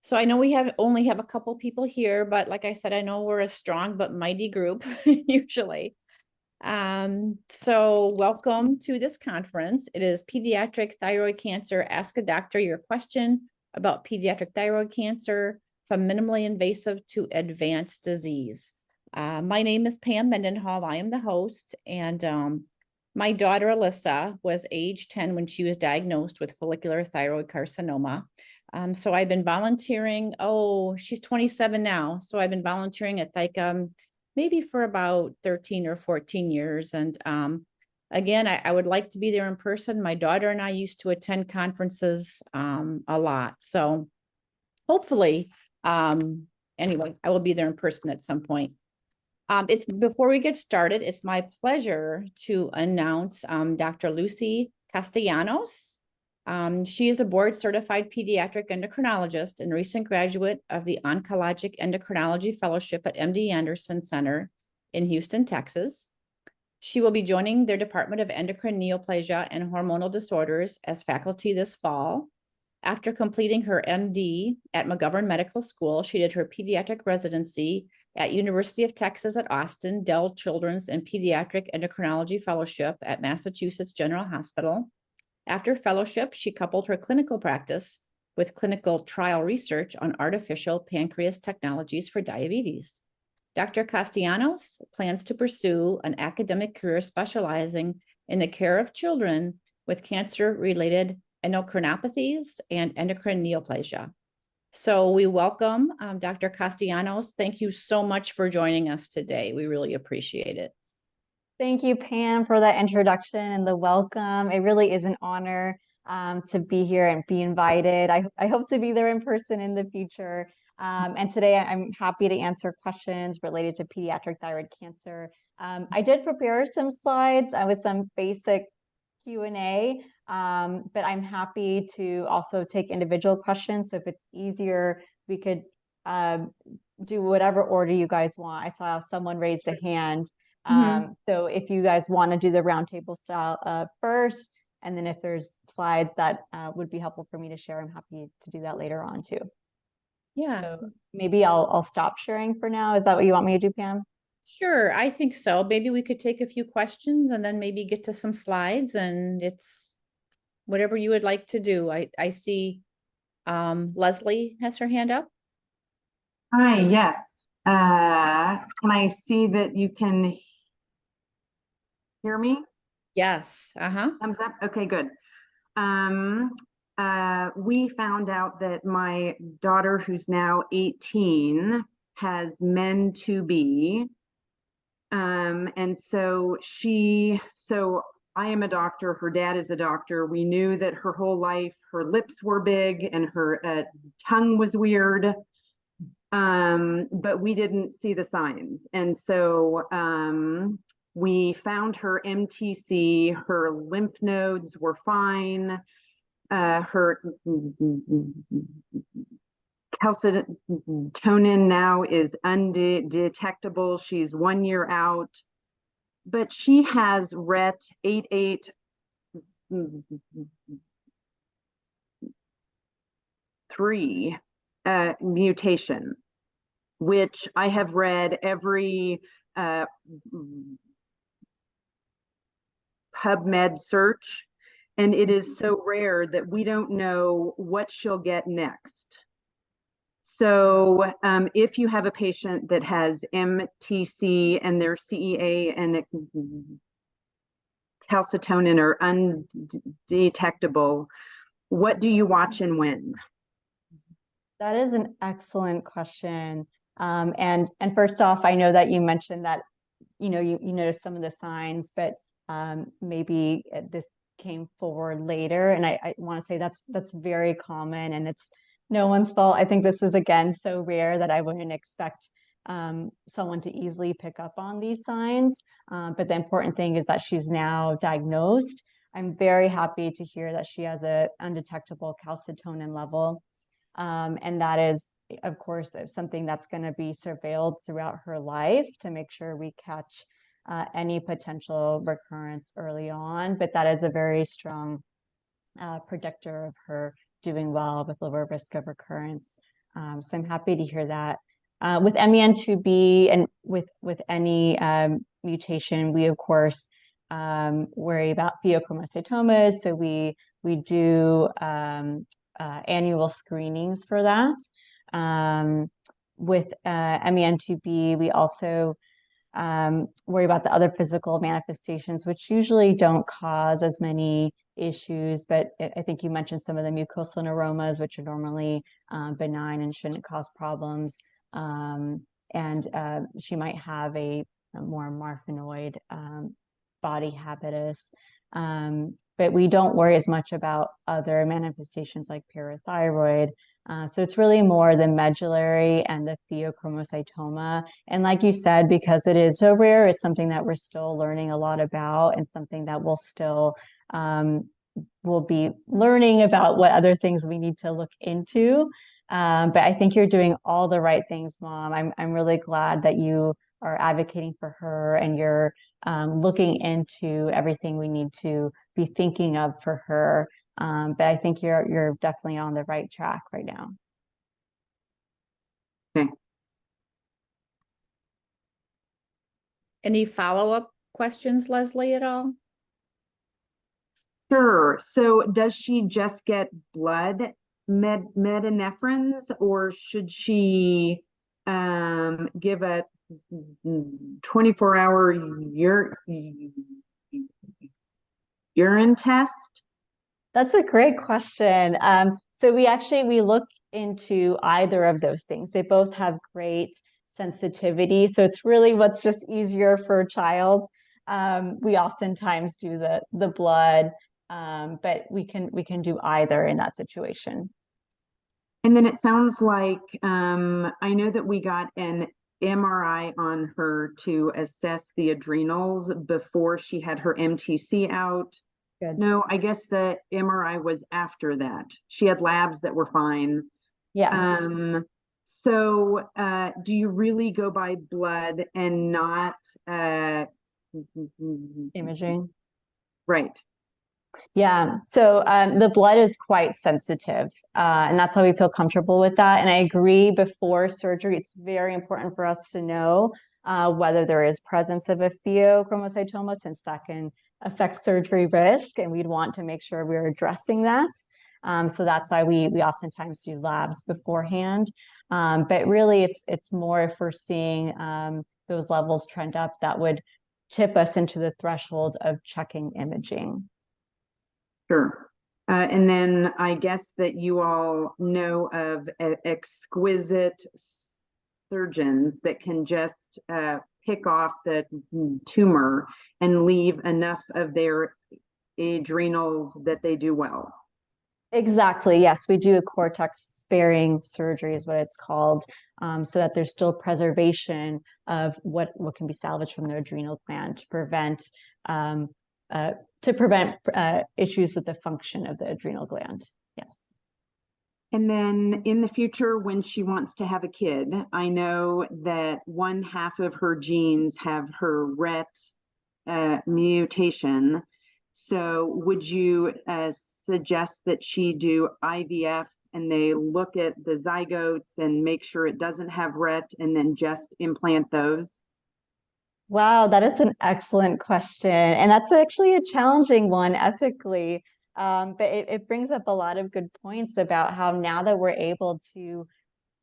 So I know we only have a couple people here, but like I said, I know we're a strong but mighty group usually. So welcome to this conference. It is Pediatric Thyroid Cancer. Ask a doctor your question about pediatric thyroid cancer from minimally invasive to advanced disease. My name is Pam Mendenhall. I am the host, and my daughter Alyssa was age 10 when she was diagnosed with follicular thyroid carcinoma. So I've been volunteering. Oh, she's 27 now. So I've been volunteering at ThyCa maybe for about 13 or 14 years. And again, I would like to be there in person. My daughter and I used to attend conferences a lot. So hopefully, anyway, I will be there in person at some point. It's before we get started, it's my pleasure to announce Dr. Luz E. Castellanos. She is a board certified pediatric endocrinologist and recent graduate of the Oncologic Endocrinology Fellowship at MD Anderson Center in Houston, Texas. She will be joining their Department of Endocrine Neoplasia and Hormonal Disorders as faculty this fall. After completing her MD at McGovern Medical School, she did her pediatric residency at University of Texas at Austin, Dell Children's and Pediatric Endocrinology Fellowship at Massachusetts General Hospital. After fellowship, she coupled her clinical practice with clinical trial research on artificial pancreas technologies for diabetes. Dr. Castellanos plans to pursue an academic career specializing in the care of children with cancer-related endocrinopathies and endocrine neoplasia. So we welcome Dr. Castellanos. Thank you so much for joining us today. We really appreciate it. Thank you, Pam, for that introduction and the welcome. It really is an honor to be here and be invited. I hope to be there in person in the future. And today I'm happy to answer questions related to pediatric thyroid cancer. I did prepare some slides with some basic Q&A, but I'm happy to also take individual questions. So if it's easier, we could do whatever order you guys want. I saw someone raised a hand. So if you guys want to do the roundtable style first, and then if there's slides that would be helpful for me to share, I'm happy to do that later on too. Yeah. So maybe I'll stop sharing for now. Is that what you want me to do, Pam? Sure, I think so. Maybe we could take a few questions and then maybe get to some slides, and it's whatever you would like to do. I see Leslie has her hand up. Hi, yes. Can I see that you can hear me? Yes. Thumbs up. Okay, good. We found out that my daughter, who's now 18, has men to be. And so I am a doctor, her dad is a doctor. We knew that her whole life, her lips were big and her tongue was weird. But we didn't see the signs. And so we found her MTC, her lymph nodes were fine. Her calcitonin now is undetectable. She's 1 year out, but she has RET 883 mutation, which I have read every PubMed search, and it is so rare that we don't know what she'll get next. So if you have a patient that has MTC and their CEA and calcitonin are undetectable, what do you watch and when? That is an excellent question. And first off, I know that you mentioned that, you noticed some of the signs, but maybe this came forward later. And I want to say that's very common, and it's no one's fault. I think this is, again, so rare that I wouldn't expect someone to easily pick up on these signs. But the important thing is that she's now diagnosed. I'm very happy to hear that she has an undetectable calcitonin level. And that is, of course, something that's going to be surveilled throughout her life to make sure we catch any potential recurrence early on. But that is a very strong predictor of her doing well with lower risk of recurrence. So I'm happy to hear that. With MEN2B and with any mutation, we of course worry about pheochromocytomas. So we do annual screenings for that. With MEN2B, we also worry about the other physical manifestations, which usually don't cause as many issues. But I think you mentioned some of the mucosal neuromas, which are normally benign and shouldn't cause problems. And she might have a more marfanoid body habitus. But we don't worry as much about other manifestations like parathyroid. So it's really more the medullary and the pheochromocytoma. And like you said, because it is so rare, it's something that we're still learning a lot about, and something that we'll still we'll be learning about what other things we need to look into. But I think you're doing all the right things, Mom. I'm really glad that you are advocating for her, and you're looking into everything we need to be thinking of for her. But I think you're definitely on the right track right now. Okay. Any follow-up questions, Leslie, at all? Sure. So does she just get blood medinephrines, or should she give a 24-hour urine test? That's a great question. So we look into either of those things. They both have great sensitivity. So it's really what's just easier for a child. We oftentimes do the blood, but we can do either in that situation. And then it sounds like I know that we got an MRI on her to assess the adrenals before she had her MTC out. Good. No, I guess the MRI was after that. She had labs that were fine. Yeah. So do you really go by blood and not Imaging. Right. Yeah. So the blood is quite sensitive, and that's why we feel comfortable with that. And I agree, before surgery, it's very important for us to know whether there is presence of a pheochromocytoma, since that can affect surgery risk, and we'd want to make sure we're addressing that. So that's why we oftentimes do labs beforehand. But really, it's more if we're seeing those levels trend up, that would tip us into the threshold of checking imaging. Sure. And then I guess that you all know of exquisite surgeons that can just pick off the tumor and leave enough of their adrenals that they do well. Exactly. Yes, we do a cortex sparing surgery is what it's called, so that there's still preservation of what can be salvaged from the adrenal gland to prevent issues with the function of the adrenal gland. Yes. And then in the future, when she wants to have a kid, I know that one half of her genes have her RET mutation. So would you suggest that she do IVF and they look at the zygotes and make sure it doesn't have RET and then just implant those? Wow, that is an excellent question. And that's actually a challenging one ethically. But it brings up a lot of good points about how, now that we're able to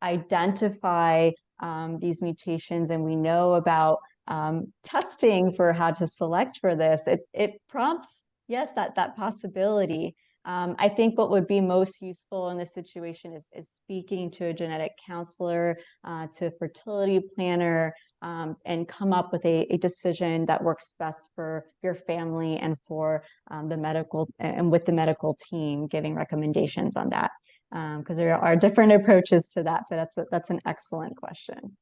identify these mutations, and we know about testing for how to select for this, it prompts, yes, that possibility. I think what would be most useful in this situation is speaking to a genetic counselor, to a fertility planner, and come up with a decision that works best for your family and for the medical, and with the medical team giving recommendations on that. Because there are different approaches to that, but that's an excellent question.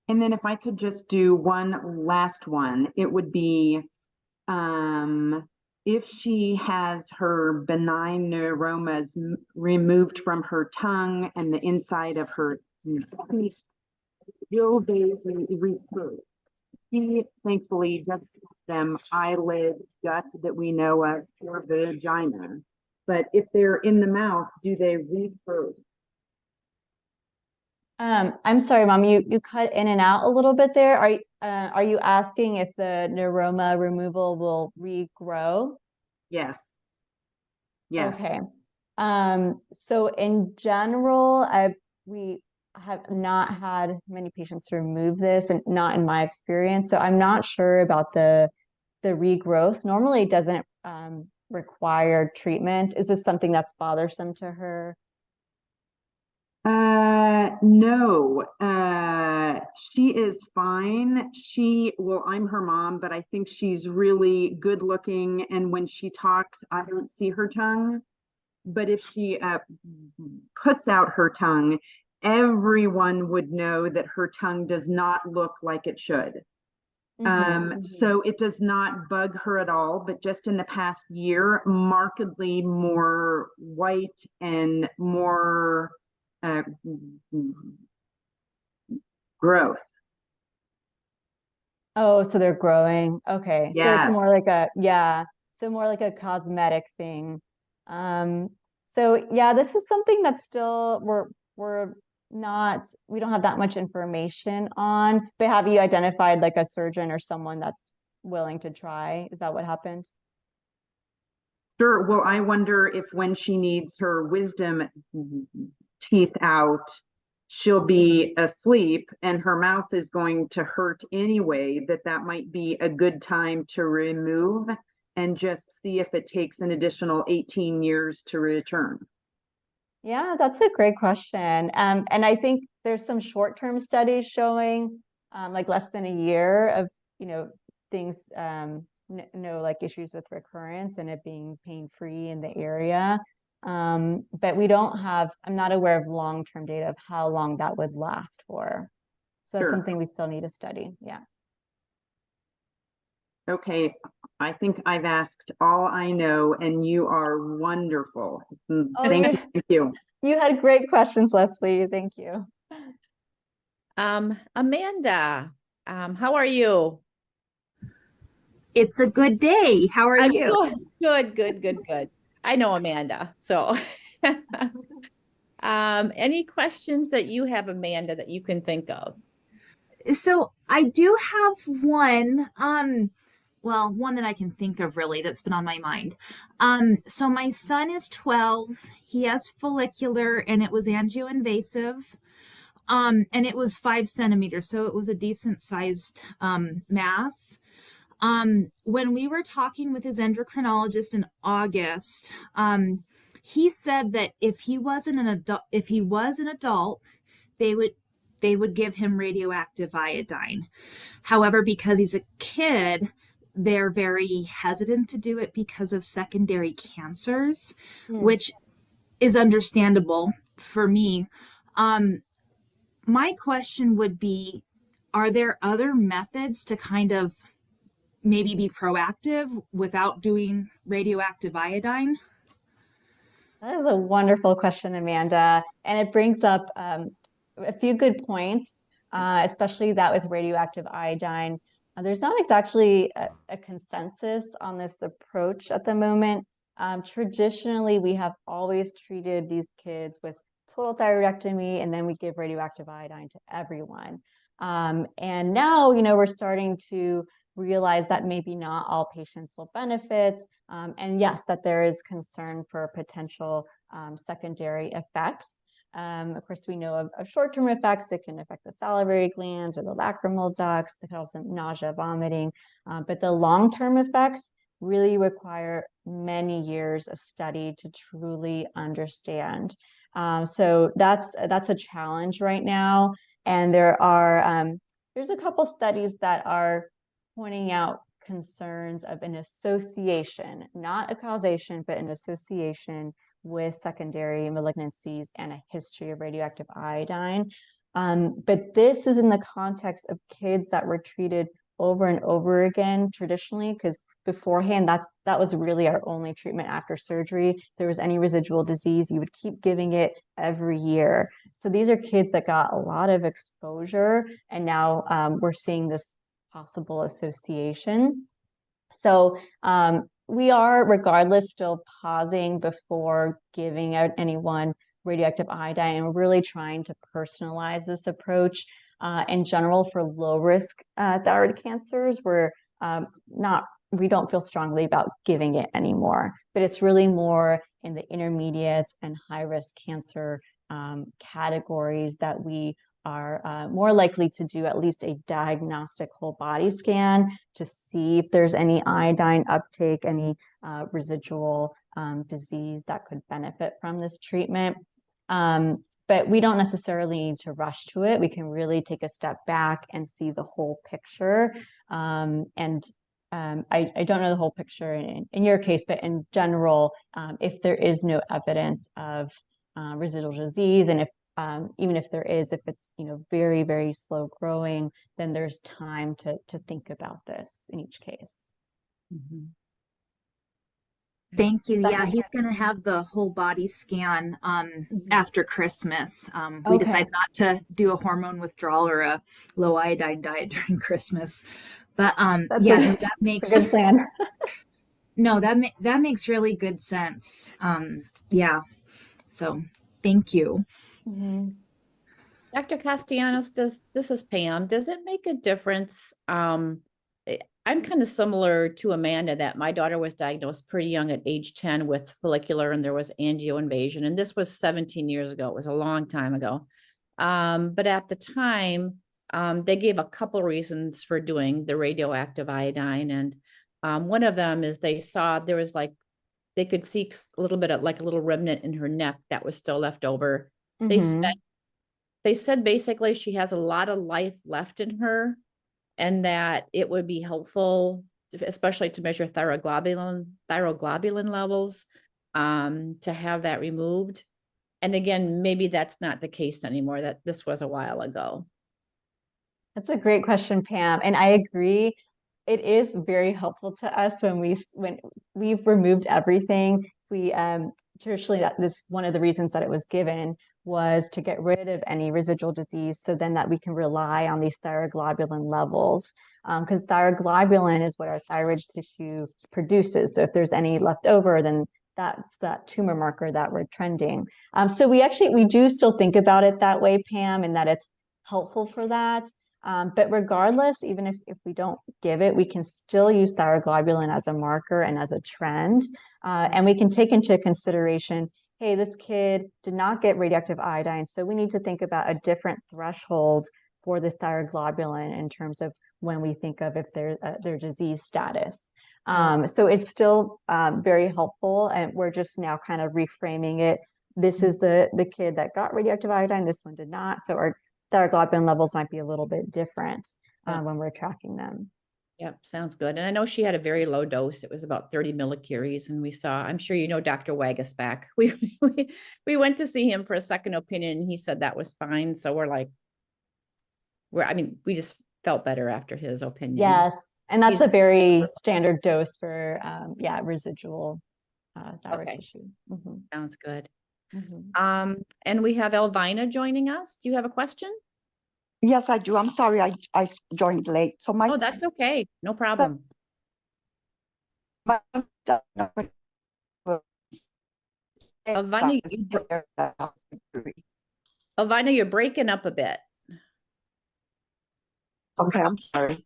And then if I could just do one last one, it would be if she has her benign neuromas removed from her tongue and the inside of her will they recruit? She thankfully doesn't have them eyelid, gut that we know of, or vagina. But if they're in the mouth, do they recruit? I'm sorry, Mom, you cut in and out a little bit there. Are you asking if the neuroma removal will regrow? Yes. Yes. Okay. So in general, we have not had many patients remove this, and not in my experience. So I'm not sure about the regrowth. Normally it doesn't require treatment. Is this something that's bothersome to her? No, she is fine. Well, I'm her mom, but I think she's really good looking. And when she talks, I don't see her tongue. But if she puts out her tongue, everyone would know that her tongue does not look like it should. So it does not bug her at all, but just in the past year, markedly more white and more uh, growth. Oh, so they're growing. Okay. So it's Yes, more like so more like a cosmetic thing. Um, so yeah, this is something that's still we're not we don't have that much information on, but have you identified like a surgeon or someone that's willing to try? Is that what happened? sure. Well, I wonder if when she needs her wisdom teeth out, she'll be asleep and her mouth is going to hurt anyway, that might be a good time to remove and just see if it takes an additional 18 years to return. Yeah, that's a great question. And I think there's some short-term studies showing like less than a year of, things, no like issues with recurrence and it being pain-free in the area. But I'm not aware of long-term data of how long that would last for. So that's Sure. something we still need to study. Yeah. Okay. I think I've asked all I know, and you are wonderful. Oh, Thank you. Thank you. you had great questions, Leslie. Thank you. Amanda, how are you? It's a good day. How are I'm you? good. I know Amanda. So, any questions that you have, Amanda, that you can think of? So I do have one, well, one that I can think of really that's been on my mind. So my son is 12. He has follicular and it was angioinvasive. And it was 5 centimeters, so it was a decent sized mass. When we were talking with his endocrinologist in August, he said that if he wasn't an adult, if he was an adult, they would they would give him radioactive iodine. However, because he's a kid, they're very hesitant to do it because of secondary cancers, Hmm. which is understandable for me. Um, my question would be, are there other methods to kind of maybe be proactive without doing radioactive iodine? That is a wonderful question, Amanda. And it brings up a few good points, especially that with radioactive iodine. There's not exactly a consensus on this approach at the moment. Traditionally, we have always treated these kids with total thyroidectomy, and then we give radioactive iodine to everyone. And now, we're starting to realize that maybe not all patients will benefit. And yes, that there is concern for potential secondary effects. Of course, we know of short-term effects that can affect the salivary glands or the lacrimal ducts, that can also nausea, vomiting. But the long-term effects really require many years of study to truly understand. So that's a challenge right now. And there's a couple studies that are pointing out concerns of an association, not a causation, but an association with secondary malignancies and a history of radioactive iodine. But this is in the context of kids that were treated over and over again traditionally, because beforehand that was really our only treatment after surgery. If there was any residual disease, you would keep giving it every year. So these are kids that got a lot of exposure, and now we're seeing this possible association. So we are, regardless, still pausing before giving out anyone radioactive iodine, and we're really trying to personalize this approach. In general, for low risk thyroid cancers, we don't feel strongly about giving it anymore, but it's really more in the intermediate and high risk cancer categories that we are more likely to do at least a diagnostic whole body scan to see if there's any iodine uptake, any residual disease that could benefit from this treatment. But we don't necessarily need to rush to it. We can really take a step back and see the whole picture. I don't know the whole picture in your case, but in general, if there is no evidence of residual disease, and if even if there is, if it's very, very slow growing, then there's time to think about this in each case. Mhm. Thank you. Yeah, he's going to have the whole body scan after Christmas. We decided not to do a hormone withdrawal or a low iodine diet during Christmas. But that makes a good plan. No, that makes really good sense. Yeah. So thank you. Mm-hmm. Dr. Castellanos, this is Pam. Does it make a difference? I'm kind of similar to Amanda, that my daughter was diagnosed pretty young at age 10 with follicular, and there was angioinvasion. And this was 17 years ago. It was a long time ago. But at the time, they gave a couple reasons for doing the radioactive iodine. And one of them is they saw there was they could see a little bit of a little remnant in her neck that was still left over. Mm-hmm. They said basically she has a lot of life left in her, and that it would be helpful, especially to measure thyroglobulin levels, to have that removed. And again, maybe that's not the case anymore, that this was a while ago. That's a great question, Pam. And I agree. It is very helpful to us when we've removed everything. We traditionally, one of the reasons that it was given was to get rid of any residual disease, so then that we can rely on these thyroglobulin levels, because thyroglobulin is what our thyroid tissue produces. So if there's any left over, then that's that tumor marker that we're trending. So we do still think about it that way, Pam, and that it's helpful for that. But regardless, even if we don't give it, we can still use thyroglobulin as a marker and as a trend. And we can take into consideration, hey, this kid did not get radioactive iodine, so we need to think about a different threshold for this thyroglobulin in terms of when we think of if their disease status. So it's still very helpful, and we're just now kind of reframing it. This is the kid that got radioactive iodine, this one did not. So our thyroglobulin levels might be a little bit different when we're tracking them. Yep, sounds good. And I know she had a very low dose. It was about 30 millicuries. And we saw, I'm sure you know Dr. Wagasback. We went to see him for a second opinion, and he said that was fine. So we just felt better after his opinion. Yes. And that's a very standard dose for, residual thyroid tissue. Mm-hmm. Sounds good. Mm-hmm. And we have Elvina joining us. Do you have a question? Yes, I do. I'm sorry, I joined late. So Oh, that's okay. No problem. Elvina, you're breaking up a bit. Okay, I'm sorry.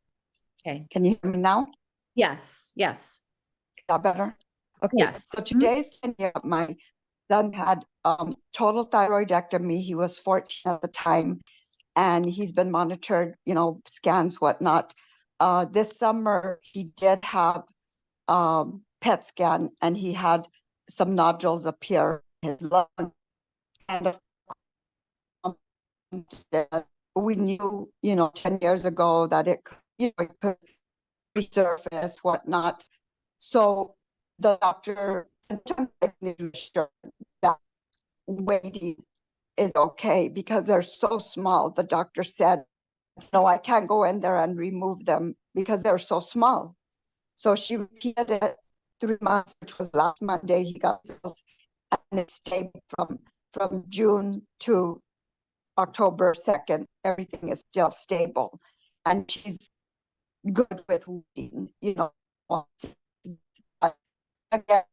Okay. Can you hear me now? Yes. Yes. Is that better? Okay. Yes. So today's my son had total thyroidectomy. He was 14 at the time, and he's been monitored, scans, whatnot. This summer, he did have PET scan, and he had some nodules appear in his lung. And we knew, 10 years ago that it could resurface, whatnot. So the doctor sure that waiting is okay because they're so small. The doctor said, no, I can't go in there and remove them because they're so small. So she repeated it 3 months, which was last Monday. He got results, and it stayed from June to October 2nd. Everything is still stable, and she's good with waiting, again,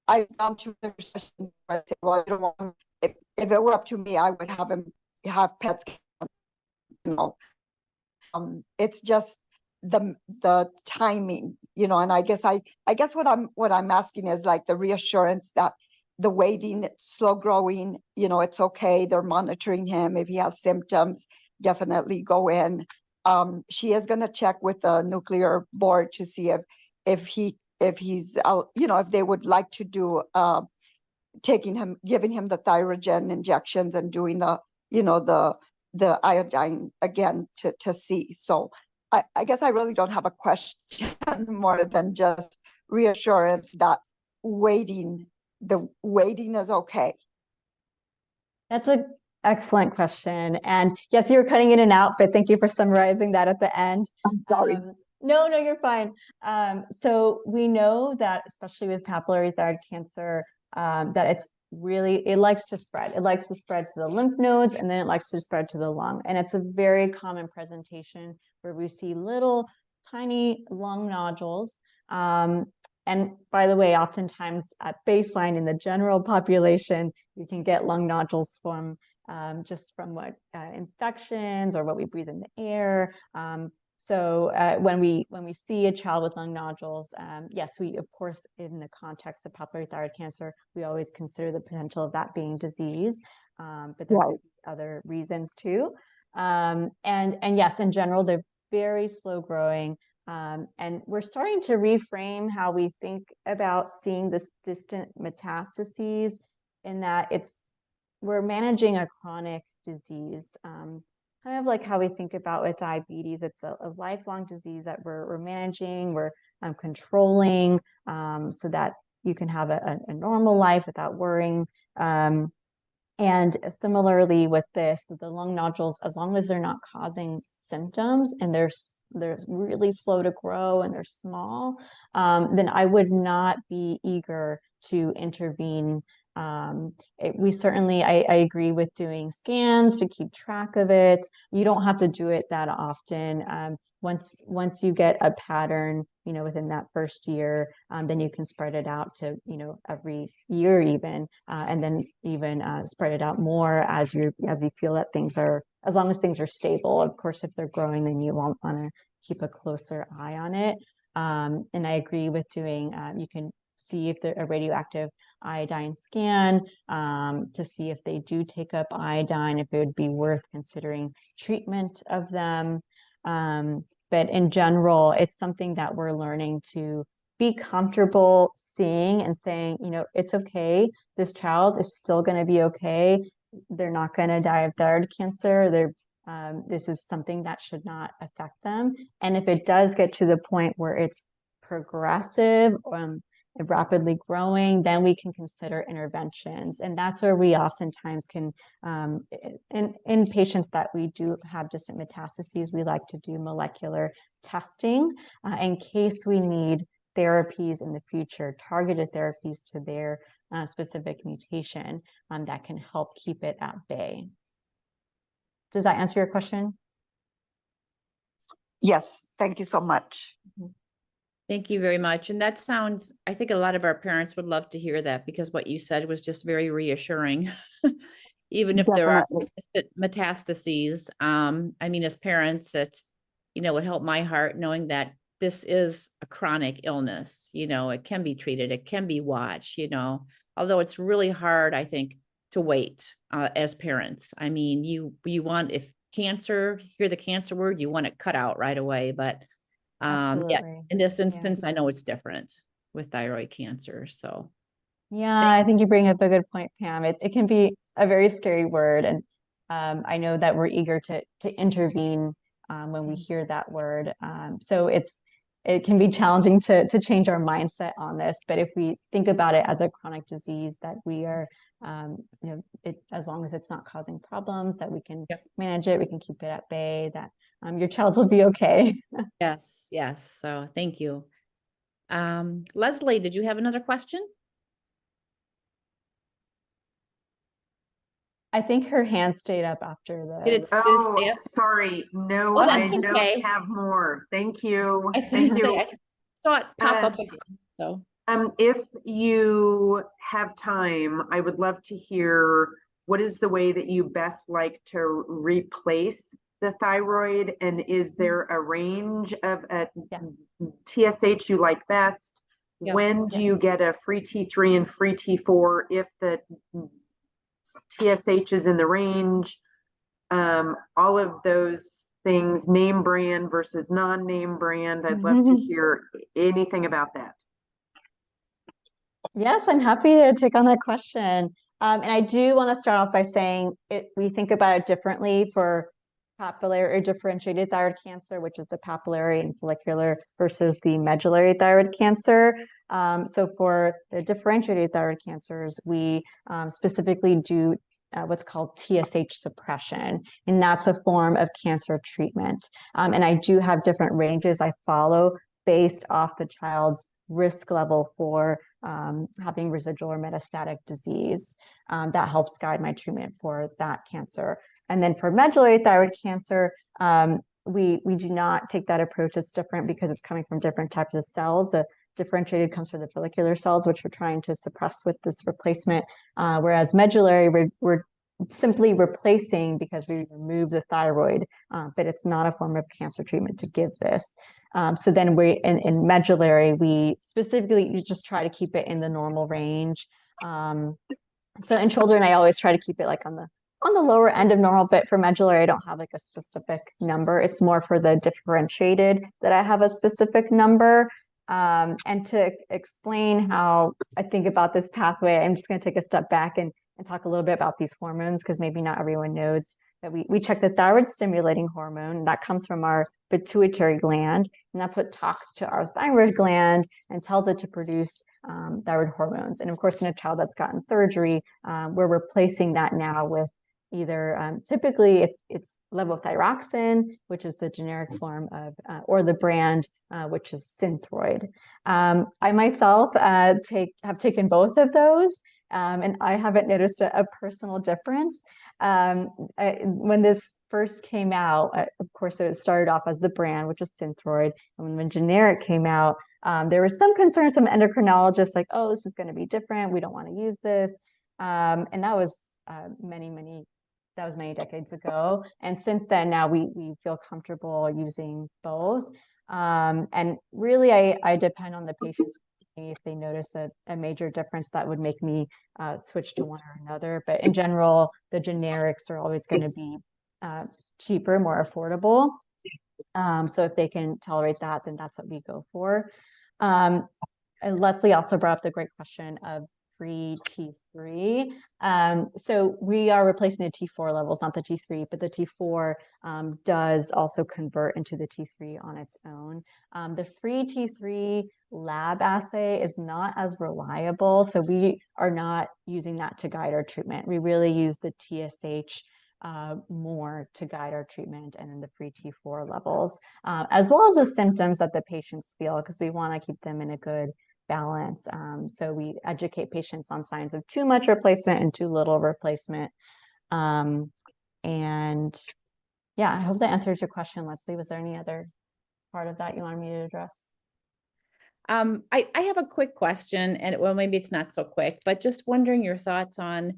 I've gone through the recession. I say, well, I don't want, if it were up to me, I would have him have pets, you know. It's just the timing, you know, and I guess what I'm asking is like the reassurance that the waiting, it's slow growing, you know, it's okay. They're monitoring him. If he has symptoms, definitely go in. She is going to check with the nuclear board to see if he's you know, if they would like to do giving him the thyrogen injections and doing the, you know, the iodine again to see. So I guess I really don't have a question more than just reassurance that the waiting is okay. That's an excellent question. And yes, you were cutting in and out, but thank you for summarizing that at the end. I'm sorry. No, you're fine. So we know that, especially with papillary thyroid cancer, that it likes to spread. It likes to spread to the lymph nodes, and then it likes to spread to the lung. And it's a very common presentation where we see little tiny lung nodules. And by the way, oftentimes at baseline in the general population, you can get lung nodules from just from infections or what we breathe in the air. So when we see a child with lung nodules, yes, we, of course, in the context of papillary thyroid cancer, we always consider the potential of that being disease, but there are other reasons too. And yes, in general, they're very slow growing. And we're starting to reframe how we think about seeing this distant metastases, in that we're managing a chronic disease. Kind of like how we think about with diabetes, it's a lifelong disease that we're managing, we're controlling, so that you can have a normal life without worrying. And similarly with this, the lung nodules, as long as they're not causing symptoms and they're really slow to grow and they're small, then I would not be eager to intervene. We certainly, I agree with doing scans to keep track of it. You don't have to do it that often. Once you get a pattern, you know, within that first year, then you can spread it out to, you know, every year even, and then even spread it out more as you feel that as long as things are stable. Of course, if they're growing, then you won't want to keep a closer eye on it. And I agree with doing, you can see if they're a radioactive iodine scan to see if they do take up iodine, if it would be worth considering treatment of them. But in general, it's something that we're learning to be comfortable seeing and saying, you know, it's okay. This child is still going to be okay. They're not going to die of thyroid cancer. This is something that should not affect them. And if it does get to the point where it's progressive, rapidly growing, then we can consider interventions. And that's where we oftentimes can, in patients that we do have distant metastases, we like to do molecular testing in case we need therapies in the future, targeted therapies to their specific mutation that can help keep it at bay. Does that answer your question? Yes, thank you so much. Thank you very much. And that sounds, I think a lot of our parents would love to hear that, because what you said was just very reassuring. Even if there are metastases, I mean, as parents, it, you know, would help my heart knowing that this is a chronic illness. You know, it can be treated, it can be watched, you know, although it's really hard, I think, to wait as parents. I mean, you want, if cancer, hear the cancer word, you want it cut out right away. But yeah, in this instance, I know it's different with thyroid cancer. So yeah, I think you bring up a good point, Pam. It can be a very scary word, and I know that we're eager to intervene when we hear that word. So it can be challenging to change our mindset on this. But if we think about it as a chronic disease that we are, you know, as long as it's not causing problems, that we can manage it, we can keep it at bay, that your child will be okay. Yes. So thank you. Leslie, did you have another question? I think her hand stayed up after the. Oh, sorry. No, oh, I that's don't okay. have more. Thank you. I Thank you. I saw it pop up again. So If you have time, I would love to hear what is the way that you best like to replace the thyroid, and is there a range of a Yes. TSH you like best? Yep. When do you get a free T3 and free T4 if the TSH is in the range? All of those things, name brand versus non-name brand. I'd love to hear anything about that. Yes, I'm happy to take on that question. And I do want to start off by saying we think about it differently for papillary or differentiated thyroid cancer, which is the papillary and follicular, versus the medullary thyroid cancer. So for the differentiated thyroid cancers, we specifically do what's called TSH suppression, and that's a form of cancer treatment. And I do have different ranges I follow based off the child's risk level for having residual or metastatic disease. That helps guide my treatment for that cancer. And then for medullary thyroid cancer, we do not take that approach. It's different because it's coming from different types of cells. The differentiated comes from the follicular cells, which we're trying to suppress with this replacement, whereas medullary, we're simply replacing because we remove the thyroid, but it's not a form of cancer treatment to give this. So then in medullary, we specifically you just try to keep it in the normal range. So in children, I always try to keep it like on the lower end of normal, but for medullary, I don't have like a specific number. It's more for the differentiated that I have a specific number. And to explain how I think about this pathway, I'm just going to take a step back and talk a little bit about these hormones, because maybe not everyone knows that we check the thyroid stimulating hormone that comes from our pituitary gland, and that's what talks to our thyroid gland and tells it to produce thyroid hormones. And of course, in a child that's gotten surgery, we're replacing that now with either typically it's levothyroxine, which is the generic form of, or the brand, which is Synthroid. I myself have taken both of those, and I haven't noticed a personal difference. When this first came out, of course, it started off as the brand, which was Synthroid. And when generic came out, there was some concerns from endocrinologists, like, oh, this is going to be different. We don't want to use this. And that was many decades ago. And since then, now we feel comfortable using both. And really, I depend on the patient if they notice a major difference that would make me switch to one or another. But in general, the generics are always going to be cheaper, more affordable. So if they can tolerate that, then that's what we go for. And Leslie also brought up the great question of free T3. So we are replacing the T4 levels, not the T3, but the T4 does also convert into the T3 on its own. The free T3 lab assay is not as reliable, so we are not using that to guide our treatment. We really use the TSH more to guide our treatment, and then the free T4 levels, as well as the symptoms that the patients feel, because we want to keep them in a good balance. So we educate patients on signs of too much replacement and too little replacement. And yeah, I hope that answers your question, Leslie. Was there any other part of that you wanted me to address? I have a quick question, and well, maybe it's not so quick, but just wondering your thoughts on,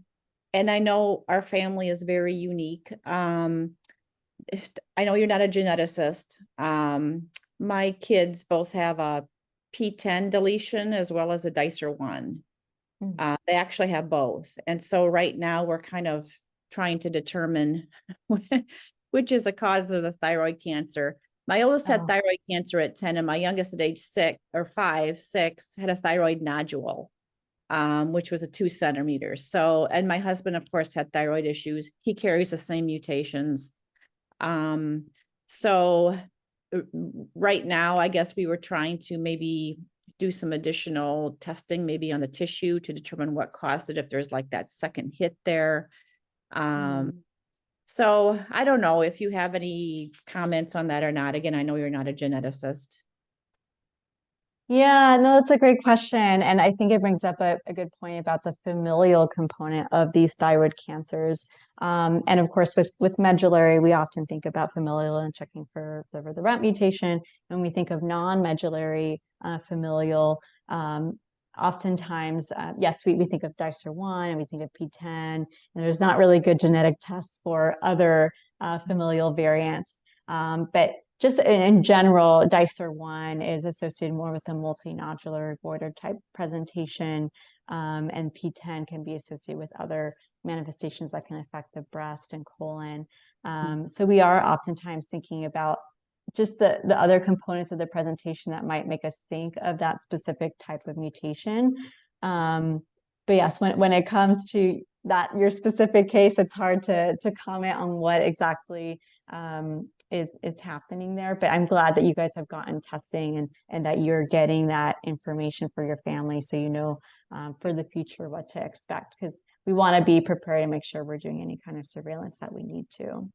and I know our family is very unique. I know you're not a geneticist. My kids both have a P10 deletion as well as a Dicer 1. They actually have both. And so right now we're kind of trying to determine which is the cause of the thyroid cancer. My oldest had thyroid cancer at 10, and my youngest at age 6 had a thyroid nodule, which was a 2 centimeters. So, and my husband, of course, had thyroid issues. He carries the same mutations. So right now, I guess we were trying to maybe do some additional testing, maybe on the tissue, to determine what caused it, if there's like that second hit there. So I don't know if you have any comments on that or not. Again, I know you're not a geneticist. Yeah, no, that's a great question. And I think it brings up a good point about the familial component of these thyroid cancers. And of course, with medullary, we often think about familial and checking for the RUNT mutation. When we think of non-medullary familial, oftentimes, yes, we think of DICER1 and we think of P10, and there's not really good genetic tests for other familial variants. But just in general, DICER1 is associated more with a multinodular goiter type presentation, and P10 can be associated with other manifestations that can affect the breast and colon. So we are oftentimes thinking about just the other components of the presentation that might make us think of that specific type of mutation. But yes, when it comes to that, your specific case, it's hard to comment on what exactly is happening there. But I'm glad that you guys have gotten testing and that you're getting that information for your family, so you know for the future what to expect, because we want to be prepared and make sure we're doing any kind of surveillance that we need to.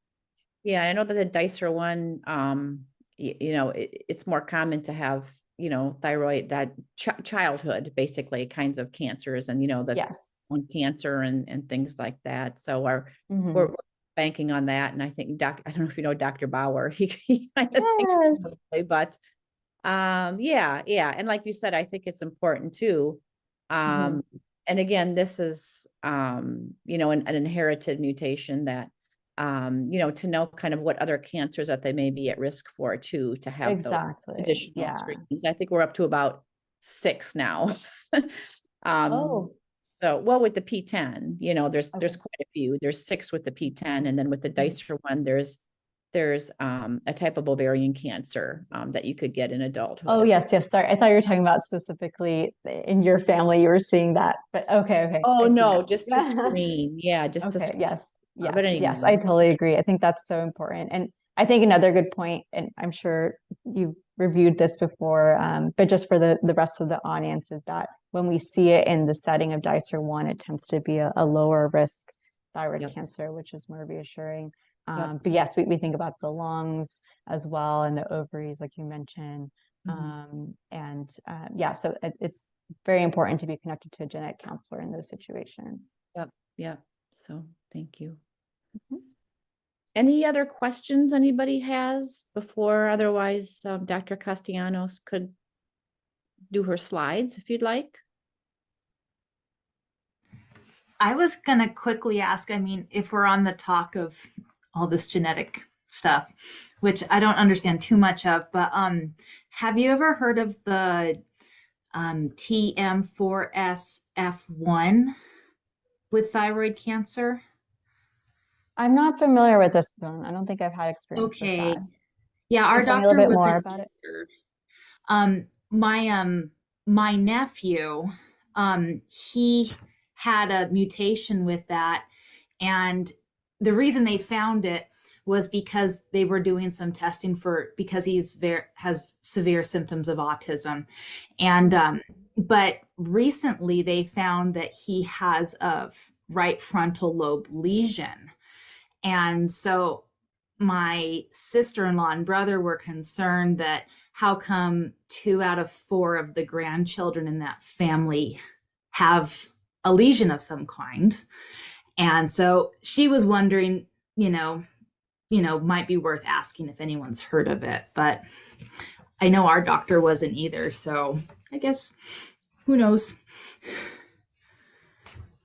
Yeah, I know that the DICER1, it's more common to have, thyroid, that childhood, basically, kinds of cancers, and, the Yes. lung cancer and things like that. So we're banking on that. And I think I don't know if you know Dr. Bauer, he kind of thinks that way, but yeah. And like you said, I think it's important too. And again, this is, an inherited mutation that, to know kind of what other cancers that they may be at risk for too, to have those additional screenings. I think we're up to about 6 now. So, well, with the P10, there's quite a few. There's 6 with the P10, and then with the DICER1, there's a type of ovarian cancer that you could get in adulthood. Oh, yes. Sorry, I thought you were talking about specifically in your family. You were seeing that, but okay. Oh no, just to screen. Yeah, just to screen. Yes. But anyway. Yes, I totally agree. I think that's so important. And I think another good point, and I'm sure you've reviewed this before, but just for the rest of the audience, is that when we see it in the setting of DICER1, it tends to be a lower risk thyroid cancer, which is more reassuring. But yes, we think about the lungs as well, and the ovaries, like you mentioned. So it's very important to be connected to a genetic counselor in those situations. Yep. So thank you. Any other questions anybody has before? Otherwise, Dr. Castellanos could do her slides if you'd like. I was going to quickly ask, if we're on the talk of all this genetic stuff, which I don't understand too much of, but have you ever heard of the TM4SF1 with thyroid cancer? I'm not familiar with this one. I don't think I've had experience with that. Yeah, our doctor a little bit was more about it. My nephew, he had a mutation with that, and the reason they found it was because they were doing some testing because he's has severe symptoms of autism, and but recently they found that he has a right frontal lobe lesion, and so my sister-in-law and brother were concerned that how come 2 out of 4 of the grandchildren in that family have a lesion of some kind. And so she was wondering, might be worth asking if anyone's heard of it, but I know our doctor wasn't either. So I guess, who knows?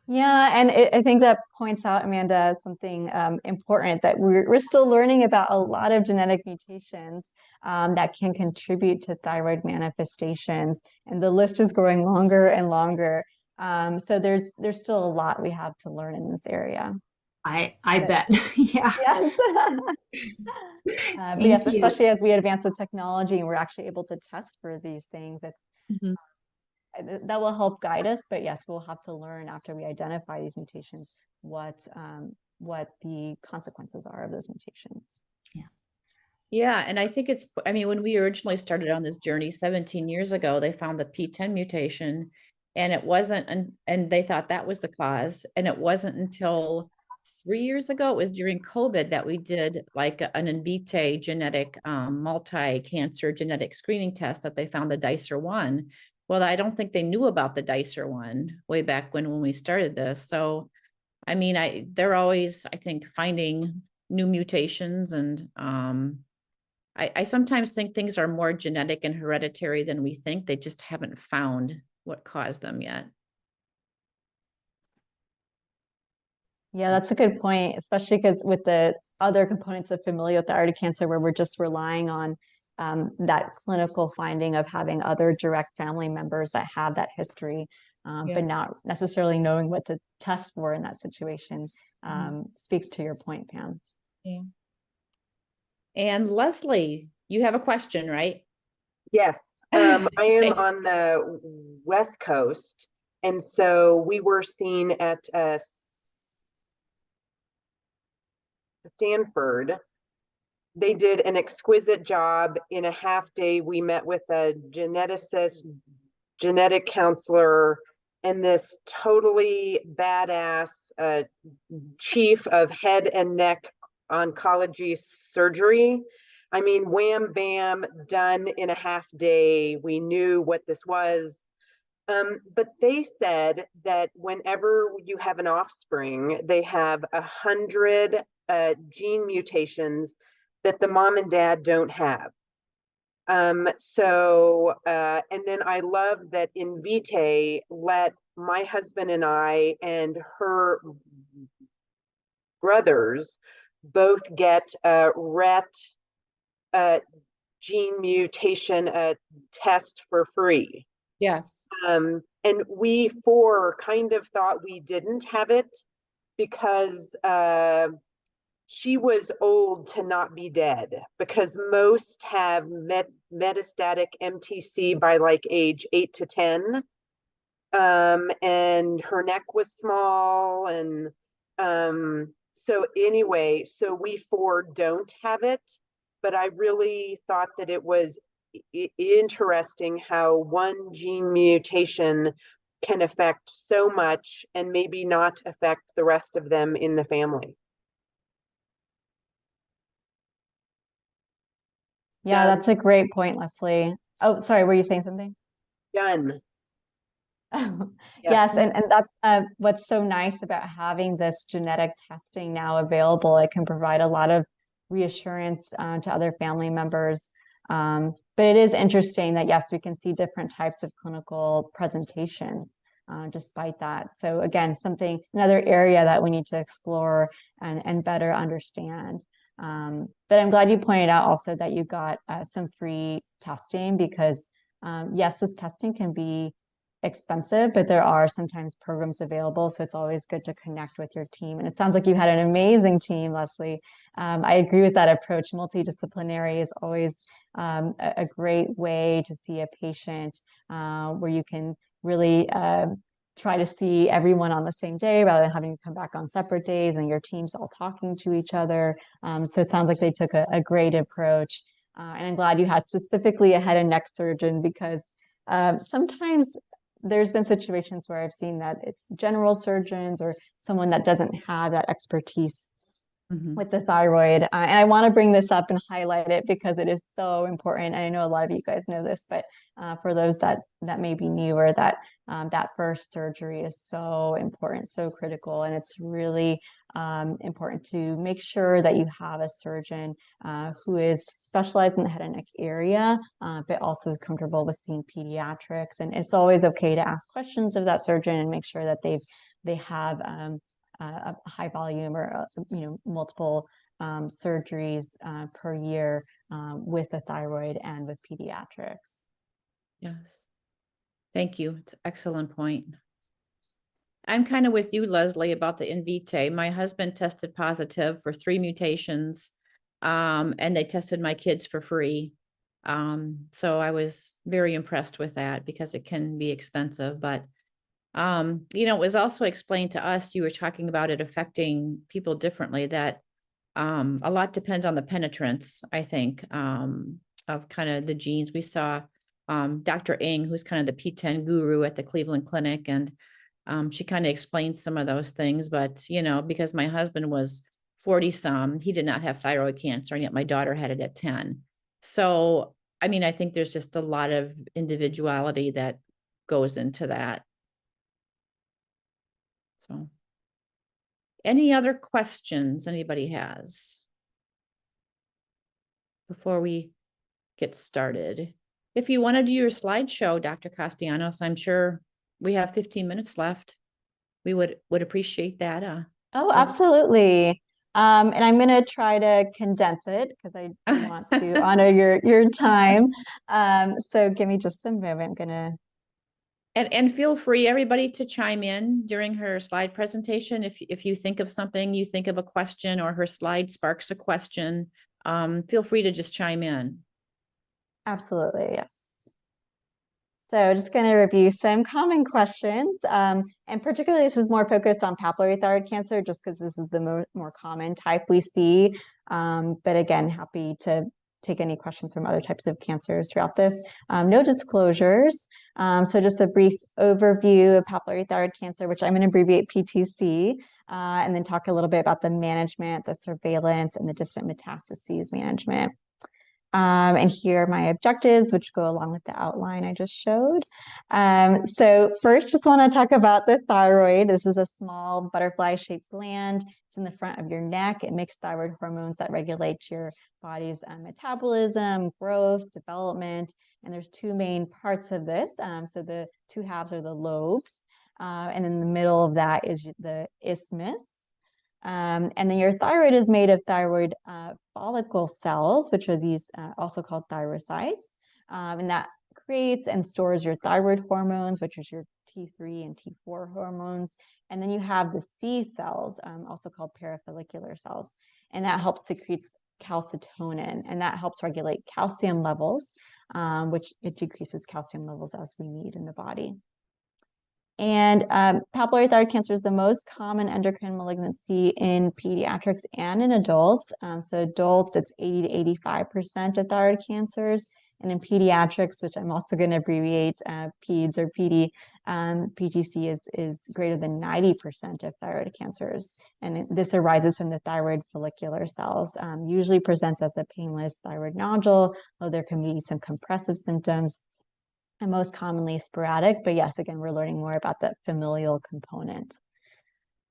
Yeah, and I think that points out, Amanda, something important, that we're still learning about a lot of genetic mutations that can contribute to thyroid manifestations, and the list is growing longer and longer. So there's still a lot we have to learn in this area. I bet. Yeah. Yes. But yes, especially as we advance the technology and we're actually able to test for these things, that will help guide us. But yes, we'll have to learn after we identify these mutations what the consequences are of those mutations. Yeah, and I think when we originally started on this journey 17 years ago, they found the P10 mutation, and it wasn't, and they thought that was the cause. And it wasn't until 3 years ago, it was during COVID, that we did like an in vitro genetic multi-cancer genetic screening test, that they found the DICER1. Well, I don't think they knew about the DICER1 way back when we started this. So, they're always, I think, finding new mutations, and I sometimes think things are more genetic and hereditary than we think. They just haven't found what caused them yet. Yeah, that's a good point, especially because with the other components of familial thyroid cancer, where we're just relying on that clinical finding of having other direct family members that have that history, Yeah. but not necessarily knowing what to test for in that situation, Mhm. speaks to your point, Pam. Yeah. And Leslie, you have a question, right? Yes, I am Okay. on the West Coast, and so we were seen at Stanford. They did an exquisite job. In a half day. We met with a geneticist, genetic counselor, and this totally badass chief of head and neck oncology surgery. I mean, wham, bam, done in a half day. We knew what this was. But they said that whenever you have an offspring, they have 100 gene mutations that the mom and dad don't have. And then I love that Invitae let my husband and I and her brothers both get a RET gene mutation test for free. Yes. And we four kind of thought we didn't have it because she was old to not be dead, because most have metastatic MTC by like age 8 to 10. And her neck was small. And so anyway, so we four don't have it, but I really thought that it was interesting how one gene mutation can affect so much and maybe not affect the rest of them in the family. Yeah, Done. that's a great point, Leslie. Oh, sorry, were you saying something? Done. Yes, and that's what's so nice about having this genetic testing now available. It can provide a lot of reassurance to other family members. But it is interesting that, yes, we can see different types of clinical presentations despite that. So again, another area that we need to explore and better understand. But I'm glad you pointed out also that you got some free testing, because yes, this testing can be expensive, but there are sometimes programs available. So it's always good to connect with your team. And it sounds like you had an amazing team, Leslie. I agree with that approach. Multidisciplinary is always a great way to see a patient where you can really try to see everyone on the same day rather than having to come back on separate days and your team's all talking to each other. So it sounds like they took a great approach. And I'm glad you had specifically a head and neck surgeon, because sometimes there's been situations where I've seen that it's general surgeons or someone that doesn't have that expertise with the thyroid. And I want to bring this up and highlight it because it is so important. And I know a lot of you guys know this, but for those that may be newer, that first surgery is so important, so critical. And it's really important to make sure that you have a surgeon who is specialized in the head and neck area, but also is comfortable with seeing pediatrics. And it's always okay to ask questions of that surgeon and make sure that they have a high volume or multiple surgeries per year with the thyroid and with pediatrics. Yes. Thank you. It's an excellent point. I'm kind of with you, Leslie, about the Invitae. My husband tested positive for 3 mutations, and they tested my kids for free. So I was very impressed with that because it can be expensive, but it was also explained to us, you were talking about it affecting people differently, that a lot depends on the penetrance, I think, of kind of the genes. We saw Dr. Ng, who's kind of the P10 guru at the Cleveland Clinic, and she kind of explained some of those things. But, because my husband was 40 some, he did not have thyroid cancer, and yet my daughter had it at 10. So, I mean, I think there's just a lot of individuality that goes into that. So, any other questions anybody has before we get started? If you want to do your slideshow, Dr. Castellanos, I'm sure we have 15 minutes left. We would appreciate that. Oh, so- absolutely. And I'm going to try to condense it because I do want to honor your time. So give me just a moment. I'm going to. And feel free, everybody, to chime in during her slide presentation. If you think of something, you think of a question, or her slide sparks a question, feel free to just chime in. Absolutely, yes. So just going to review some common questions. And particularly, this is more focused on papillary thyroid cancer, just because this is the more common type we see. But again, happy to take any questions from other types of cancers throughout this. No disclosures. So just a brief overview of papillary thyroid cancer, which I'm going to abbreviate PTC, and then talk a little bit about the management, the surveillance, and the distant metastases management. And here are my objectives, which go along with the outline I just showed. So first, just want to talk about the thyroid. This is a small butterfly-shaped gland. It's in the front of your neck. It makes thyroid hormones that regulate your body's metabolism, growth, development. And there's two main parts of this. So the two halves are the lobes. And in the middle of that is the isthmus. And then your thyroid is made of thyroid follicle cells, which are these also called thyrocytes. And that creates and stores your thyroid hormones, which is your T3 and T4 hormones. And then you have the C cells, also called parafollicular cells. And that helps secrete calcitonin, and that helps regulate calcium levels, which it decreases calcium levels as we need in the body. And papillary thyroid cancer is the most common endocrine malignancy in pediatrics and in adults. So adults, it's 80 to 85% of thyroid cancers. And in pediatrics, which I'm also going to abbreviate PEDS or PD, PTC is greater than 90% of thyroid cancers. And this arises from the thyroid follicular cells. Usually presents as a painless thyroid nodule, though there can be some compressive symptoms, and most commonly sporadic. But yes, again, we're learning more about the familial component.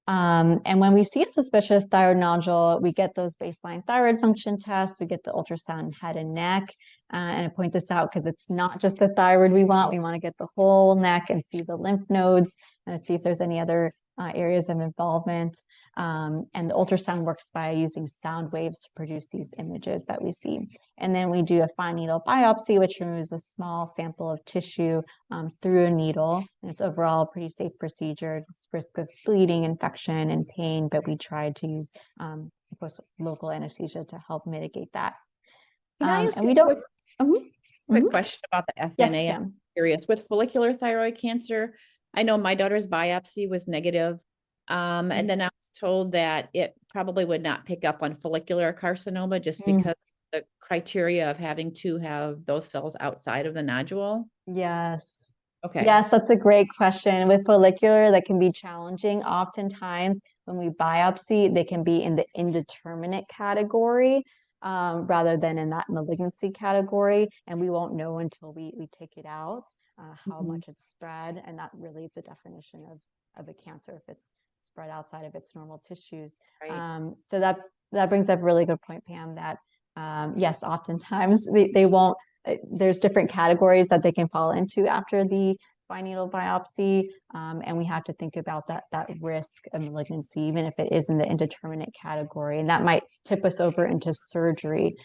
And when we see a suspicious thyroid nodule, we get those baseline thyroid function tests, we get the ultrasound head and neck. And I point this out because it's not just the thyroid we want to get the whole neck and see the lymph nodes and see if there's any other areas of involvement. And the ultrasound works by using sound waves to produce these images that we see. And then we do a fine needle biopsy, which removes a small sample of tissue through a needle. And it's overall a pretty safe procedure. It's risk of bleeding, infection, and pain, but we tried to use, of course, local anesthesia to help mitigate that. Can I ask and we a don't. quick question about the FNA? Yes, I'm curious. With follicular thyroid cancer, I know my daughter's biopsy was negative. And then I was told that it probably would not pick up on follicular carcinoma just because the criteria of having to have those cells outside of the nodule. Yes. Okay. Yes, that's a great question. With follicular, that can be challenging. Oftentimes, when we biopsy, they can be in the indeterminate category rather than in that malignancy category. And we won't know until we take it out how much it's spread. And that really is the definition of a cancer if it's spread outside of its normal tissues. Right. So that brings up a really good point, Pam, that yes, oftentimes they won't. There's different categories that they can fall into after the fine needle biopsy, and we have to think about that risk of malignancy, even if it is in the indeterminate category, and that might tip us over into surgery,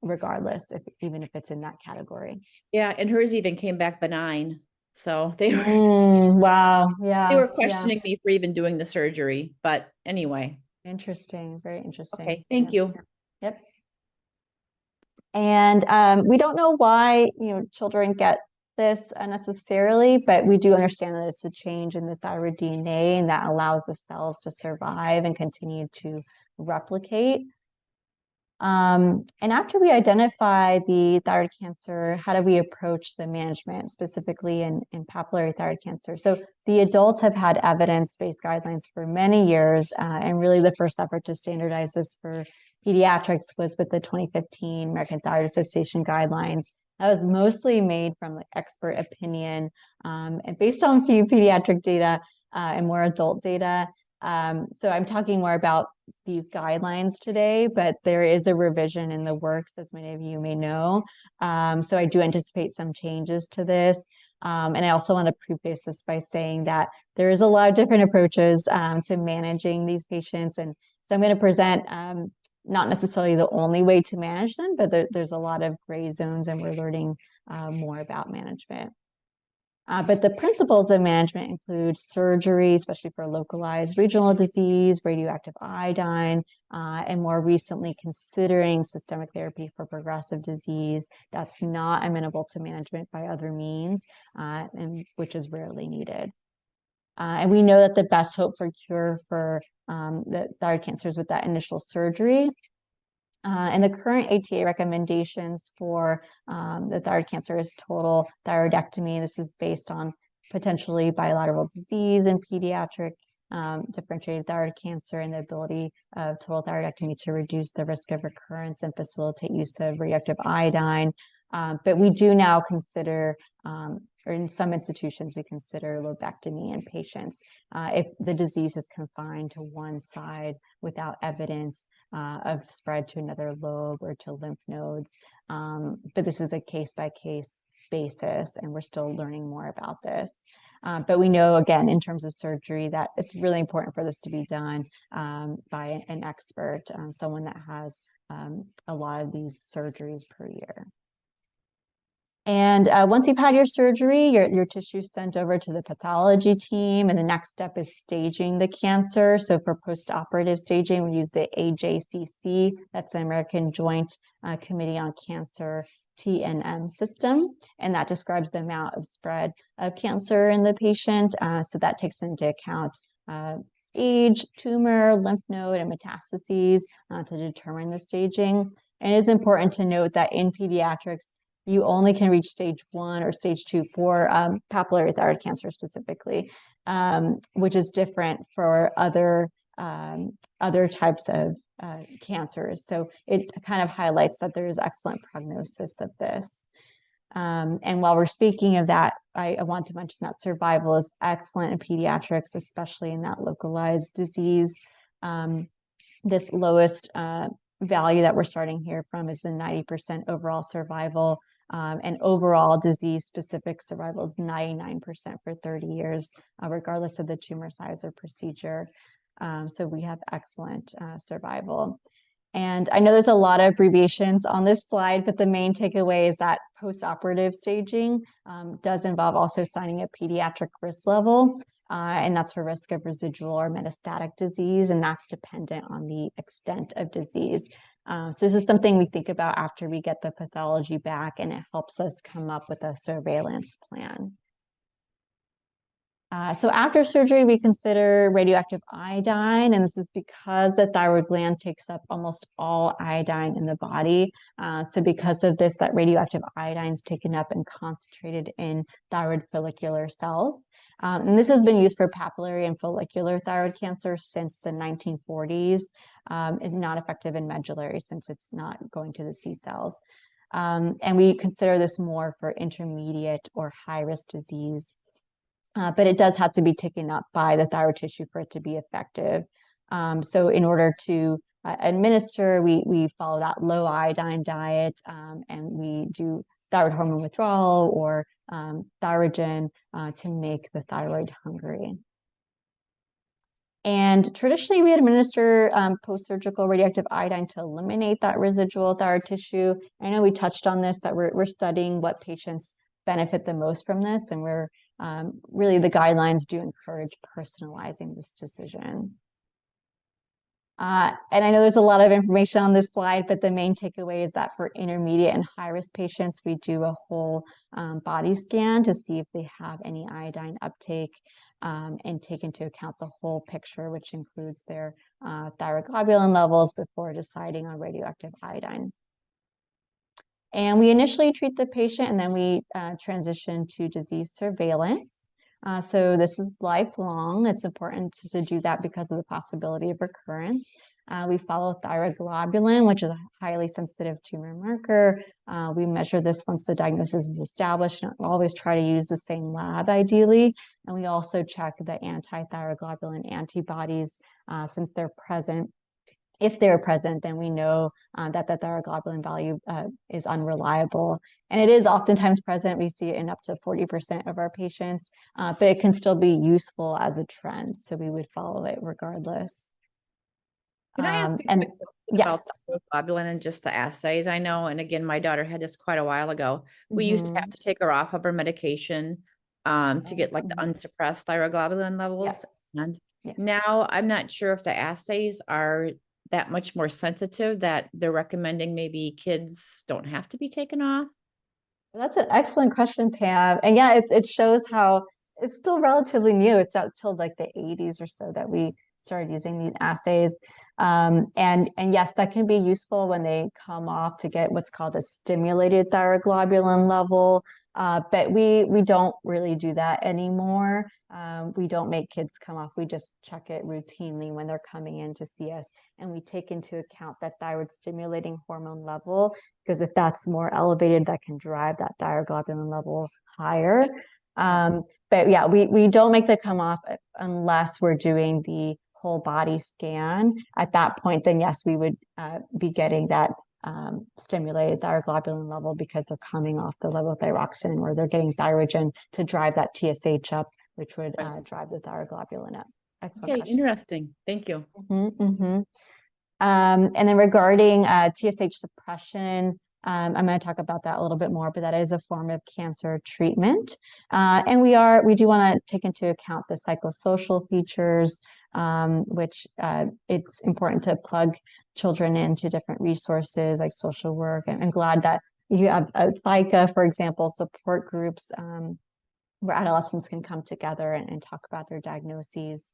regardless, even if it's in that category. Yeah, and hers even came back benign, so they wow, yeah, they were questioning me for even doing the surgery, but anyway. Interesting, very interesting. Okay, thank you. Yep. And we don't know why children get this necessarily, but we do understand that it's a change in the thyroid DNA, and that allows the cells to survive and continue to replicate. And after we identify the thyroid cancer, how do we approach the management, specifically in papillary thyroid cancer? So the adults have had evidence-based guidelines for many years, and really the first effort to standardize this for pediatrics was with the 2015 American Thyroid Association guidelines. That was mostly made from expert opinion and based on few pediatric data and more adult data. So I'm talking more about these guidelines today, but there is a revision in the works, as many of you may know. So I do anticipate some changes to this. And I also want to preface this by saying that there is a lot of different approaches to managing these patients. And so I'm going to present not necessarily the only way to manage them, but there's a lot of gray zones, and we're learning more about management. But the principles of management include surgery, especially for localized regional disease, radioactive iodine, and more recently considering systemic therapy for progressive disease that's not amenable to management by other means, and which is rarely needed. And we know that the best hope for cure for the thyroid cancer is with that initial surgery. And the current ATA recommendations for the thyroid cancer is total thyroidectomy. This is based on potentially bilateral disease in pediatric differentiated thyroid cancer, and the ability of total thyroidectomy to reduce the risk of recurrence and facilitate use of radioactive iodine. But we do now consider, or in some institutions, we consider lobectomy in patients if the disease is confined to one side without evidence of spread to another lobe or to lymph nodes. But this is a case-by-case basis, and we're still learning more about this. But we know, again, in terms of surgery, that it's really important for this to be done by an expert, someone that has a lot of these surgeries per year. And once you've had your surgery, your tissue is sent over to the pathology team, and the next step is staging the cancer. So for postoperative staging, we use the AJCC, that's the American Joint Committee on Cancer TNM system, and that describes the amount of spread of cancer in the patient. So that takes into account age, tumor, lymph node, and metastases to determine the staging. And it is important to note that in pediatrics, you only can reach stage 1 or stage 2 for papillary thyroid cancer specifically, which is different for other types of cancers. So it kind of highlights that there is excellent prognosis of this. And while we're speaking of that, I want to mention that survival is excellent in pediatrics, especially in that localized disease. This lowest value that we're starting here from is the 90% overall survival. And overall disease-specific survival is 99% for 30 years, regardless of the tumor size or procedure. So we have excellent survival. And I know there's a lot of abbreviations on this slide, but the main takeaway is that postoperative staging does involve also assigning a pediatric risk level, and that's for risk of residual or metastatic disease, and that's dependent on the extent of disease. So this is something we think about after we get the pathology back, and it helps us come up with a surveillance plan. So after surgery, we consider radioactive iodine, and this is because the thyroid gland takes up almost all iodine in the body. So because of this, that radioactive iodine is taken up and concentrated in thyroid follicular cells. And this has been used for papillary and follicular thyroid cancer since the 1940s. It's not effective in medullary since it's not going to the C cells. And we consider this more for intermediate or high-risk disease. But it does have to be taken up by the thyroid tissue for it to be effective. So in order to administer, we follow that low iodine diet, and we do thyroid hormone withdrawal or thyrogen to make the thyroid hungry. And traditionally, we administer post-surgical radioactive iodine to eliminate that residual thyroid tissue. I know we touched on this, that we're studying what patients benefit the most from this, and we're really, the guidelines do encourage personalizing this decision. And I know there's a lot of information on this slide, but the main takeaway is that for intermediate and high-risk patients, we do a whole body scan to see if they have any iodine uptake, and take into account the whole picture, which includes their thyroid globulin levels before deciding on radioactive iodine. And we initially treat the patient, and then we transition to disease surveillance. So this is lifelong. It's important to do that because of the possibility of recurrence. We follow thyroid globulin, which is a highly sensitive tumor marker. We measure this once the diagnosis is established, and we'll always try to use the same lab ideally. And we also check the anti-thyroid globulin antibodies since they're present if they're present, then we know that the thyroglobulin value is unreliable. And it is oftentimes present. We see it in up to 40% of our patients, but it can still be useful as a trend. So we would follow it regardless. Can I ask you a And quick question yes. about thyroglobulin and just the assays? I know, and again, my daughter had this quite a while ago. We used to have to take her off of her medication to get like the unsuppressed thyroglobulin levels. Yes. And Yes. now I'm not sure if the assays are that much more sensitive that they're recommending maybe kids don't have to be taken off. That's an excellent question, Pam. And yeah, it shows how it's still relatively new. It's not till like the 80s or so that we started using these assays. And yes, that can be useful when they come off to get what's called a stimulated thyroglobulin level. But we don't really do that anymore. We don't make kids come off. We just check it routinely when they're coming in to see us. And we take into account that thyroid stimulating hormone level, because if that's more elevated, that can drive that thyroglobulin level higher. But yeah, we don't make them come off unless we're doing the whole body scan. At that point, then yes, we would be getting that stimulated thyroglobulin level because they're coming off the levothyroxine, or they're getting thyrogen to drive that TSH up, which would drive the thyroglobulin up. Excellent Okay, question. interesting. Thank you. And then regarding TSH suppression, I'm going to talk about that a little bit more, but that is a form of cancer treatment. And we do want to take into account the psychosocial features, which it's important to plug children into different resources like social work. And I'm glad that you have ThyCa, for example, support groups where adolescents can come together and talk about their diagnoses.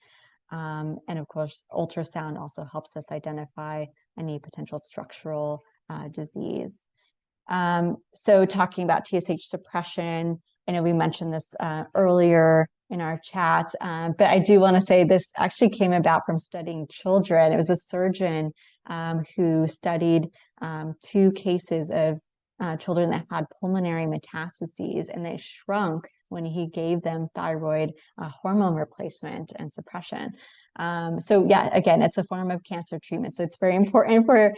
And of course, ultrasound also helps us identify any potential structural disease. So talking about TSH suppression, I know we mentioned this earlier in our chat, but I do want to say this actually came about from studying children. It was a surgeon who studied 2 cases of children that had pulmonary metastases, and they shrunk when he gave them thyroid hormone replacement and suppression. So yeah, again, it's a form of cancer treatment. So it's very important for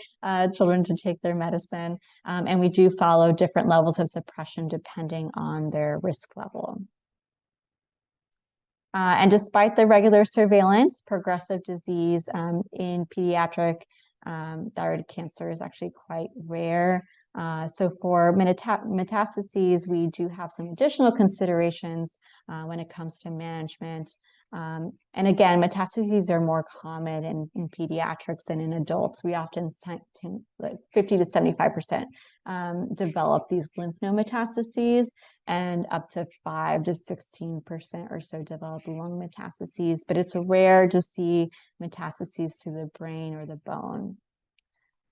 children to take their medicine. And we do follow different levels of suppression depending on their risk level. And despite the regular surveillance, progressive disease in pediatric thyroid cancer is actually quite rare. So for metastases, we do have some additional considerations when it comes to management. And again, metastases are more common in pediatrics than in adults. We often, like 50 to 75% develop these lymph node metastases, and up to 5 to 16% or so develop lung metastases. But it's rare to see metastases to the brain or the bone.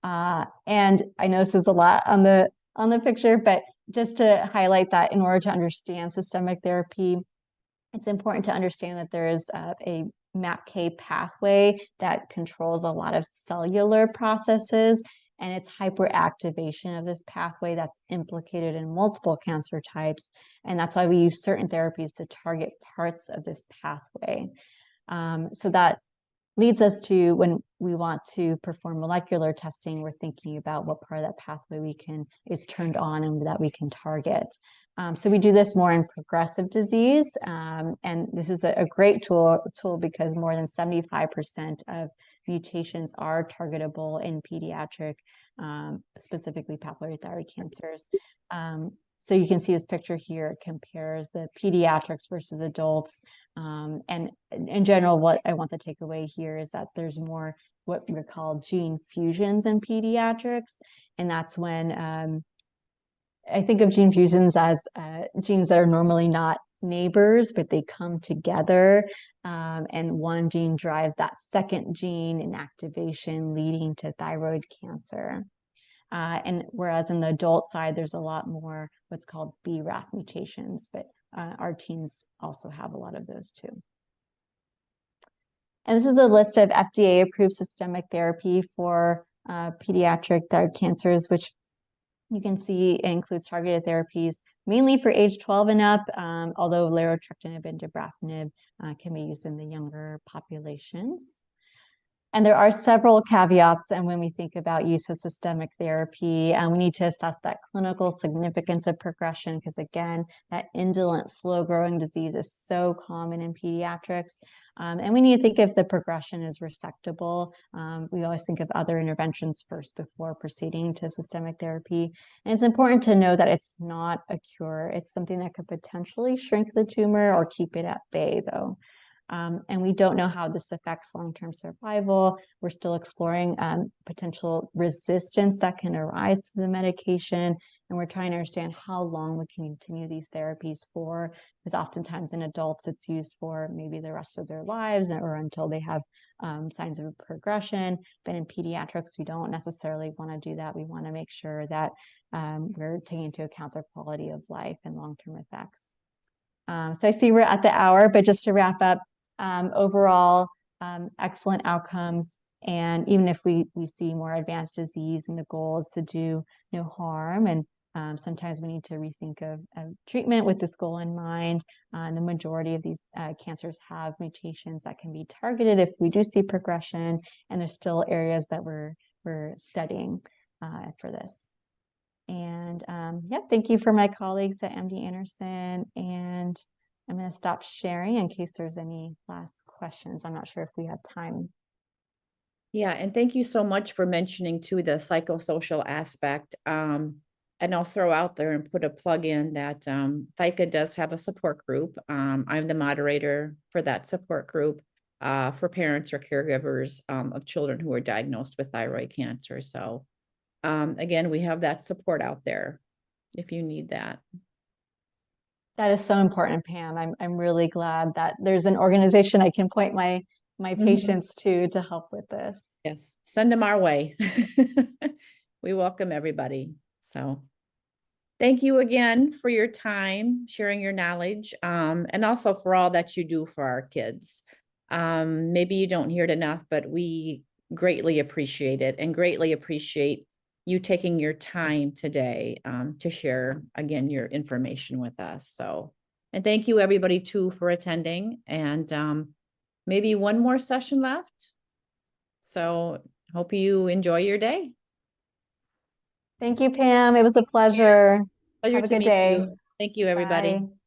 And I know this is a lot on the picture, but just to highlight that in order to understand systemic therapy, it's important to understand that there is a MAPK pathway that controls a lot of cellular processes, and it's hyperactivation of this pathway that's implicated in multiple cancer types. And that's why we use certain therapies to target parts of this pathway. So that leads us to, when we want to perform molecular testing, we're thinking about what part of that pathway is turned on and that we can target. So we do this more in progressive disease, and this is a great tool because more than 75% of mutations are targetable in pediatric, specifically papillary thyroid cancers. So you can see this picture here. It compares the pediatrics versus adults. And in general, what I want to take away here is that there's more what we call gene fusions in pediatrics. And that's when I think of gene fusions as genes that are normally not neighbors, but they come together. And one gene drives that second gene in activation, leading to thyroid cancer. And whereas in the adult side, there's a lot more what's called BRAF mutations, but our teams also have a lot of those too. And this is a list of FDA-approved systemic therapy for pediatric thyroid cancers, which you can see it includes targeted therapies mainly for age 12 and up, although larotrectinib and dabrafenib can be used in the younger populations. And there are several caveats, and when we think about use of systemic therapy, we need to assess that clinical significance of progression, because again, that indolent, slow-growing disease is so common in pediatrics. And we need to think if the progression is resectable. We always think of other interventions first before proceeding to systemic therapy. And it's important to know that it's not a cure. It's something that could potentially shrink the tumor or keep it at bay, though. And we don't know how this affects long-term survival. We're still exploring potential resistance that can arise to the medication. And we're trying to understand how long we can continue these therapies for, because oftentimes in adults, it's used for maybe the rest of their lives or until they have signs of progression. But in pediatrics, we don't necessarily want to do that. We want to make sure that we're taking into account their quality of life and long-term effects. So I see we're at the hour, but just to wrap up, overall, excellent outcomes. And even if we see more advanced disease, and the goal is to do no harm, and sometimes we need to rethink of treatment with this goal in mind. And the majority of these cancers have mutations that can be targeted if we do see progression, and there's still areas that we're studying for this. And yeah, thank you for my colleagues at MD Anderson. And I'm going to stop sharing in case there's any last questions. I'm not sure if we have time. Yeah, and thank you so much for mentioning too the psychosocial aspect. And I'll throw out there and put a plug in that ThyCa does have a support group. I'm the moderator for that support group for parents or caregivers of children who are diagnosed with thyroid cancer. So again, we have that support out there if you need that. That is so important, Pam. I'm really glad that there's an organization I can point my patients to help with this. Yes, send them our way. We welcome everybody. So thank you again for your time, sharing your knowledge, and also for all that you do for our kids. Maybe you don't hear it enough, but we greatly appreciate it, and greatly appreciate you taking your time today to share again your information with us. So, and thank you everybody too for attending, and maybe one more session left. So hope you enjoy your day. Thank you, Pam. It was a pleasure. Pleasure Have a to good meet day. you. Thank you, everybody. Bye.